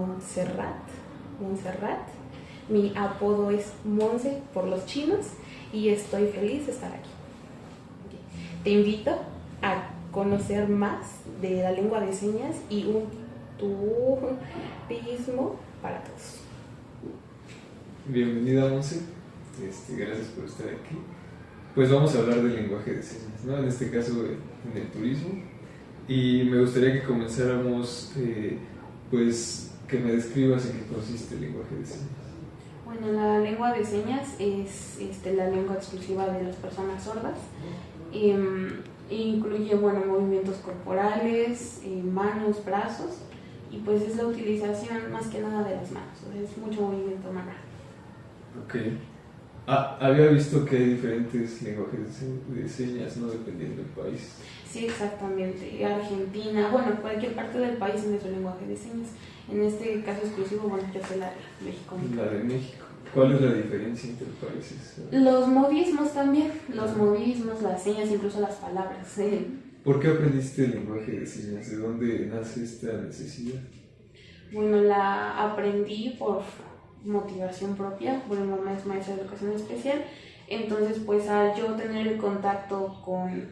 Montserrat. Mi apodo es Monse por los chinos y estoy feliz de estar aquí. Te invito a conocer más de la lengua de señas y un turismo para todos. Bienvenida, Monse. Gracias por estar aquí. Pues vamos a hablar del lenguaje de señas, ¿no? En este caso en el turismo. Y me gustaría que comenzáramos, pues, que me describas en qué consiste el lenguaje de señas. Bueno, la lengua de señas es la lengua exclusiva de las personas sordas. Incluye movimientos corporales, manos, brazos, y pues es la utilización más que nada de las manos, es mucho movimiento manual. Ok. Había visto que hay diferentes lenguajes de señas, ¿no? Dependiendo del país. Sí, exactamente. Argentina, cualquier parte del país tiene su lenguaje de señas. En este caso exclusivo, yo sé la de México. La de México. ¿Cuál es la diferencia entre países? Los modismos también, los modismos, las señas, incluso las palabras. ¿Por qué aprendiste el lenguaje de señas? ¿De dónde nace esta necesidad? Bueno, la aprendí por motivación propia. Mi mamá es maestra de educación especial, entonces pues al yo tener el contacto con,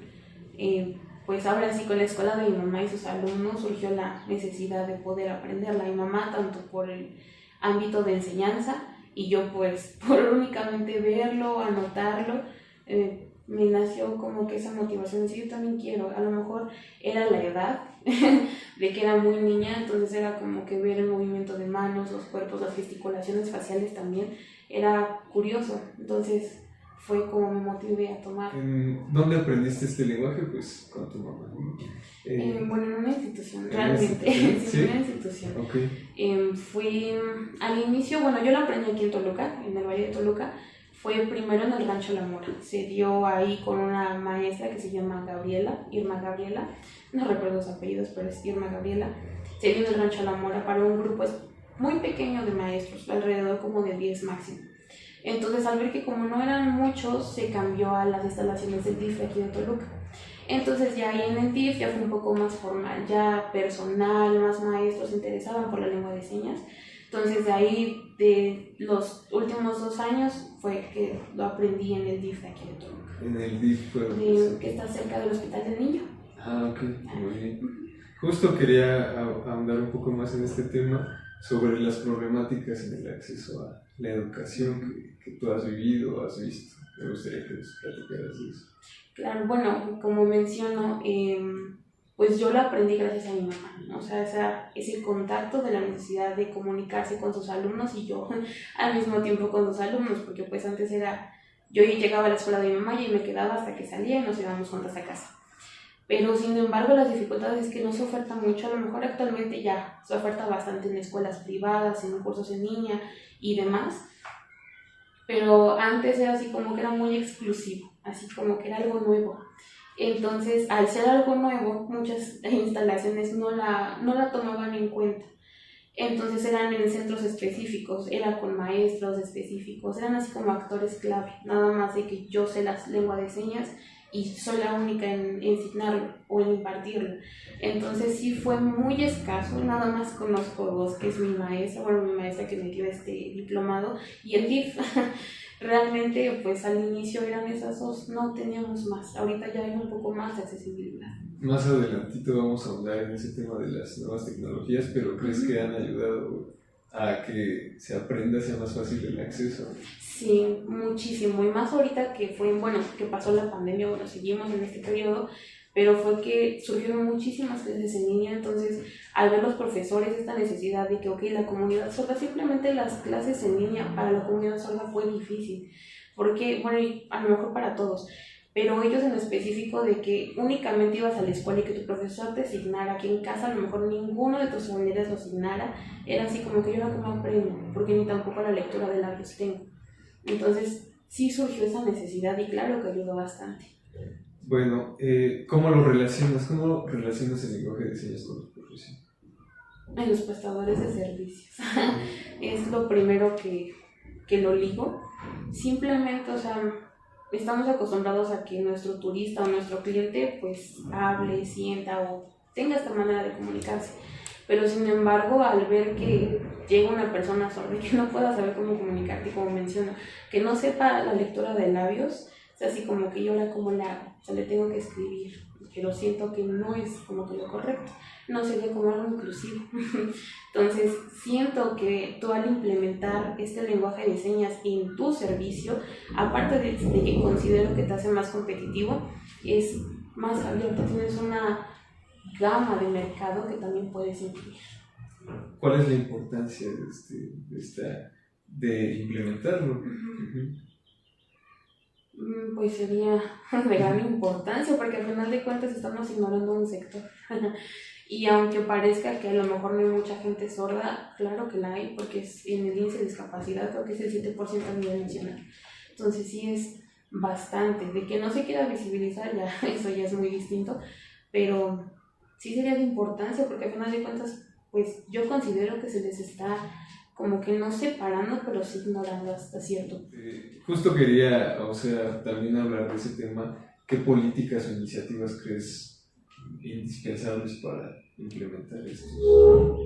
pues ahora sí con la escuela de mi mamá y sus alumnos, surgió la necesidad de poder aprenderla. Mi mamá tanto por el ámbito de enseñanza y yo pues por únicamente verlo, anotarlo, me nació como que esa motivación de decir, yo también quiero. A lo mejor era la edad de que era muy niña, entonces era como que ver el movimiento de manos, los cuerpos, las gesticulaciones faciales también, era curioso, entonces fue como me motivé a tomar. ¿Dónde aprendiste este lenguaje? Pues con tu mamá. En una institución, realmente, ¿sí? En una institución. Okay. Fui al inicio, yo lo aprendí aquí en Toluca, en el Valle de Toluca. Fue primero en el Rancho La Mora. Se dio ahí con una maestra que se llama Irma Gabriela. No recuerdo sus apellidos, pero es Irma Gabriela. Se dio en el Rancho La Mora para un grupo muy pequeño de maestros, alrededor como de 10 máximo. Entonces, al ver que como no eran muchos, se cambió a las instalaciones del DIF aquí de Toluca. Entonces, ya ahí en el DIF ya fue un poco más formal, ya personal, más maestros se interesaban por la lengua de señas. Entonces, de ahí, de los últimos 2 años, fue que lo aprendí en el DIF de aquí de Toluca. ¿En el DIF fue que está cerca del Hospital del Niño. Ok, muy bien. Justo quería ahondar un poco más en este tema sobre las problemáticas en el acceso a la educación que tú has vivido, has visto. Me gustaría que nos platicaras de eso. Claro, como menciono, pues yo lo aprendí gracias a mi mamá, ¿no? O sea, ese contacto de la necesidad de comunicarse con sus alumnos y yo al mismo tiempo con sus alumnos, porque pues antes yo llegaba a la escuela de mi mamá y me quedaba hasta que salía y nos íbamos juntas a casa. Pero sin embargo las dificultades es que no se oferta mucho, a lo mejor actualmente ya se oferta bastante en escuelas privadas, en cursos en línea y demás, pero antes era así como que era muy exclusivo, así como que era algo nuevo. Entonces, al ser algo nuevo, muchas instalaciones no la tomaban en cuenta. Entonces eran en centros específicos, era con maestros específicos, eran así como actores clave, nada más de que yo sé las lenguas de señas y soy la única en enseñarlo o en impartirlo. Entonces sí fue muy escaso, nada más conozco 2, que es mi maestra que me dio este diplomado y el DIF. Realmente pues al inicio eran esas 2, no teníamos más, ahorita ya hay un poco más de accesibilidad. Más adelantito vamos a hablar en ese tema de las nuevas tecnologías, pero ¿crees que han ayudado a que se aprenda, sea más fácil el acceso? Sí, muchísimo, y más ahorita que que pasó la pandemia, seguimos en este periodo, pero fue que surgieron muchísimas clases en línea, entonces al ver los profesores esta necesidad de que, la comunidad sorda, simplemente las clases en línea para la comunidad sorda fue difícil, porque, a lo mejor para todos, pero ellos en específico de que únicamente ibas a la escuela y que tu profesor te asignara aquí en casa, a lo mejor ninguno de tus familiares lo asignara, era así como que yo no aprendo, porque ni tampoco la lectura de labios tengo. Entonces sí surgió esa necesidad y claro que ayudó bastante. Bueno, ¿cómo lo relacionas? ¿Cómo relacionas el lenguaje de señas con los profesores? En los prestadores de servicios. Es lo primero que lo ligo. Simplemente, estamos acostumbrados a que nuestro turista o nuestro cliente pues hable, sienta o tenga esta manera de comunicarse. pero sin embargo al ver que llega una persona sorda y que no pueda saber cómo comunicarte, como menciono, que no sepa la lectura de labios, es así como que yo ahora cómo la hago, o sea, le tengo que escribir, pero siento que no es como que lo correcto, no sería como algo inclusivo. Entonces siento que tú al implementar este lenguaje de señas en tu servicio, aparte de que considero que te hace más competitivo, es más abierto, tienes una gama de mercado que también puedes incluir. ¿Cuál es la importancia de implementarlo? Pues sería de gran importancia, porque al final de cuentas estamos ignorando un sector. Y aunque parezca que a lo mejor no hay mucha gente sorda, claro que la hay, porque en el índice de discapacidad creo que es el 7% a nivel nacional. Entonces sí es bastante. De que no se quiera visibilizar, ya eso ya es muy distinto, pero sí sería de importancia, porque al final de cuentas, pues yo considero que se les está como que no separando, pero sí ignorando hasta cierto. Justo quería, o sea, también hablar de ese tema. ¿Qué políticas o iniciativas crees indispensables para implementar esto?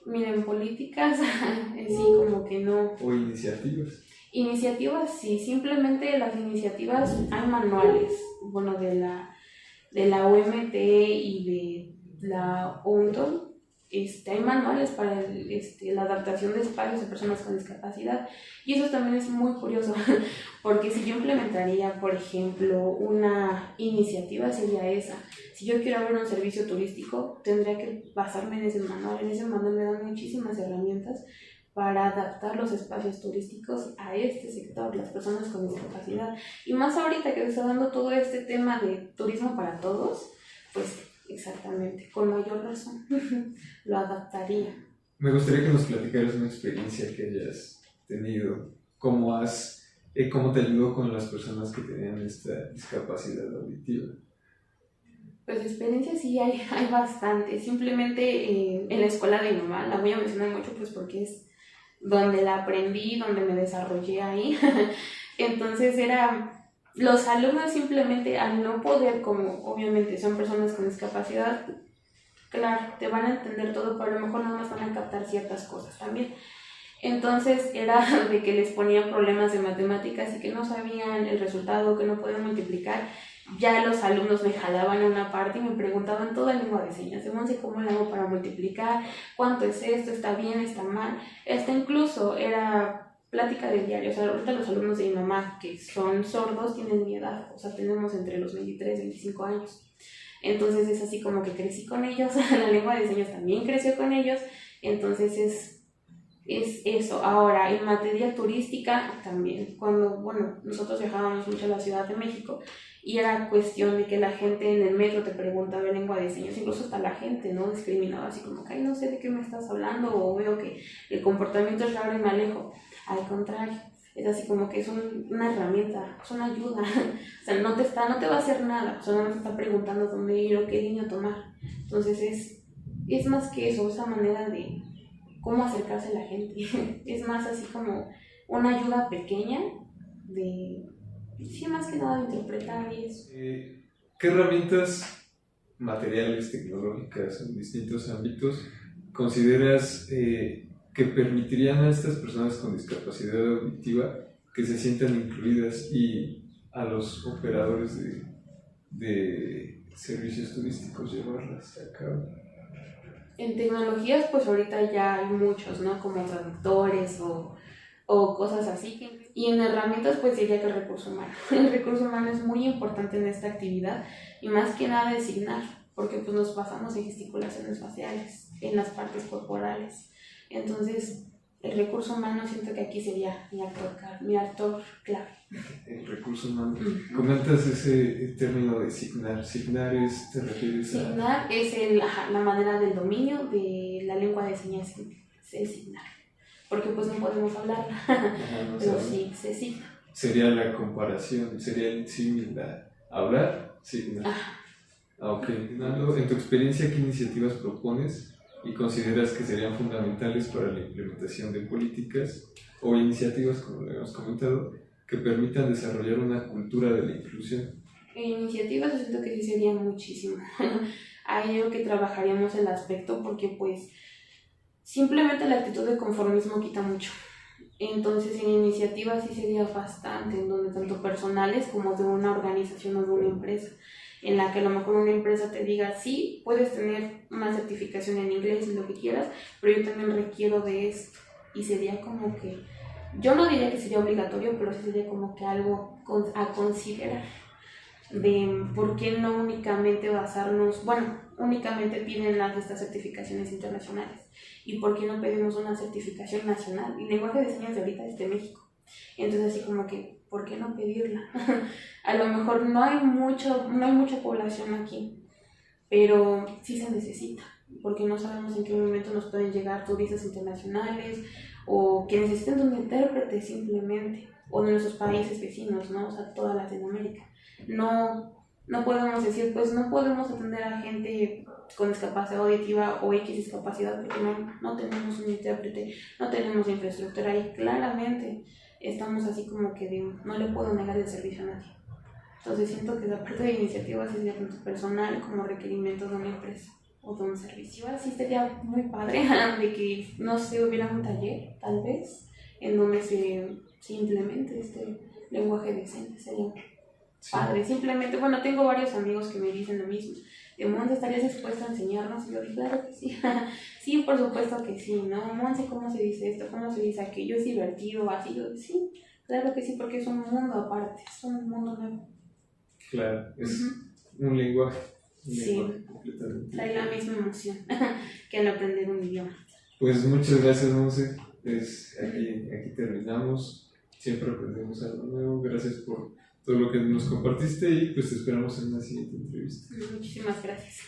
Miren, políticas, sí, como que no. ¿O iniciativas? Iniciativas, sí, simplemente las iniciativas, hay manuales, bueno, de la OMT y de la ONTO, hay manuales para la adaptación de espacios de personas con discapacidad, y eso también es muy curioso, porque si yo implementaría, por ejemplo, una iniciativa sería esa. Si yo quiero abrir un servicio turístico, tendría que basarme en ese manual. En ese manual me dan muchísimas herramientas para adaptar los espacios turísticos a este sector, las personas con discapacidad. Y más ahorita que se está dando todo este tema de turismo para todos, pues exactamente, con mayor razón lo adaptaría. Me gustaría que nos platicaras una experiencia que hayas tenido, cómo te ayudó con las personas que tenían esta discapacidad auditiva. Pues experiencias sí hay bastante. Simplemente en la escuela de mi mamá, la voy a mencionar mucho pues porque es donde la aprendí, donde me desarrollé ahí. Entonces los alumnos simplemente al no poder, como obviamente son personas con discapacidad, claro, te van a entender todo, pero a lo mejor nada más van a captar ciertas cosas también. Entonces era de que les ponían problemas de matemáticas y que no sabían el resultado, que no podían multiplicar. Ya los alumnos me jalaban a una parte y me preguntaban toda lengua de señas, de Monse, ¿cómo lo hago para multiplicar? ¿Cuánto es esto? ¿Está bien? ¿Está mal? Incluso era plática del diario. O sea, ahorita los alumnos de mi mamá que son sordos tienen mi edad, o sea, tenemos entre los 23 y 25 años. Entonces es así como que crecí con ellos, la lengua de señas también creció con ellos, entonces es eso. Ahora, en materia turística también, nosotros viajábamos mucho a la Ciudad de México y era cuestión de que la gente en el metro te preguntaba en lengua de señas, incluso hasta la gente, ¿no? Discriminaba así como que, ay, no sé de qué me estás hablando, o veo que el comportamiento es raro y me alejo. Al contrario, es así como que es una herramienta, es una ayuda. O sea, no te va a hacer nada, solo te está preguntando dónde ir o qué línea tomar. Entonces es más que eso, esa manera de cómo acercarse a la gente. Es más así como una ayuda pequeña sí, más que nada de interpretar y eso. ¿Qué herramientas materiales, tecnológicas en distintos ámbitos consideras que permitirían a estas personas con discapacidad auditiva que se sientan incluidas y a los operadores de servicios turísticos llevarlas a cabo? En tecnologías, pues ahorita ya hay muchos, ¿no? Como traductores o cosas así. Y en herramientas, pues diría que el recurso humano. El recurso humano es muy importante en esta actividad y más que nada designar, porque pues nos basamos en gesticulaciones faciales, en las partes corporales. Entonces, el recurso humano siento que aquí sería mi actor clave. El recurso humano. Comentas ese término de signar. ¿Signar ¿te refieres a...? Signar es la manera del dominio de la lengua de señas, es signar. Porque pues no podemos hablar, pero sí se signa. Sería la comparación, sería el símil hablar, signar. Ok, en tu experiencia, ¿qué iniciativas propones y consideras que serían fundamentales para la implementación de políticas o iniciativas, como lo hemos comentado, que permitan desarrollar una cultura de la inclusión? En iniciativas yo siento que sí sería muchísimo. ahí yo que trabajaríamos el aspecto porque pues simplemente la actitud de conformismo quita mucho. Entonces en iniciativas sí sería bastante, en donde tanto personales como de una organización o de una empresa, en la que a lo mejor una empresa te diga, sí, puedes tener una certificación en inglés y lo que quieras, pero yo también requiero de esto. Y sería como que, yo no diría que sería obligatorio, pero sí sería como que algo a considerar, de por qué no únicamente basarnos, bueno, únicamente piden estas certificaciones internacionales, y por qué no pedimos una certificación nacional. El lenguaje de señas de ahorita es de México, entonces así como que, ¿por qué no pedirla? A lo mejor no hay mucha población aquí, pero sí se necesita, porque no sabemos en qué momento nos pueden llegar turistas internacionales o que necesiten un intérprete simplemente, o de nuestros países vecinos, ¿no? O sea, toda Latinoamérica. No podemos decir, pues no podemos atender a gente con discapacidad auditiva o X discapacidad porque no tenemos un intérprete, no tenemos infraestructura y claramente estamos así como que no le puedo negar el servicio a nadie. Entonces siento que la parte de iniciativas sería tanto personal como requerimiento de una empresa o de un servicio. Así sería muy padre de que, no sé, hubiera un taller, tal vez, en donde se implemente este lenguaje de señas. Sería padre. Simplemente, bueno, tengo varios amigos que me dicen lo mismo. De Monse, ¿estarías dispuesta a enseñarnos? Y yo dije, claro que sí. Sí, por supuesto que sí, ¿no? Monse, ¿cómo se dice esto? ¿Cómo se dice aquello? ¿Es divertido? Así yo, sí, claro que sí, porque es un mundo aparte, es un mundo nuevo. Claro, es un lenguaje. Sí, trae la misma emoción que al aprender un idioma. Pues muchas gracias, Monse. Pues aquí terminamos. Siempre aprendemos algo nuevo. Gracias por todo lo que nos compartiste y pues te esperamos en una siguiente entrevista. Muchísimas gracias.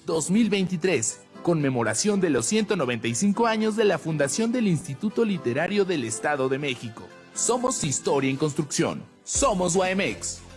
2023, conmemoración de los 195 años de la fundación del Instituto Literario del Estado de México. Somos Historia en Construcción. Somos UAMX.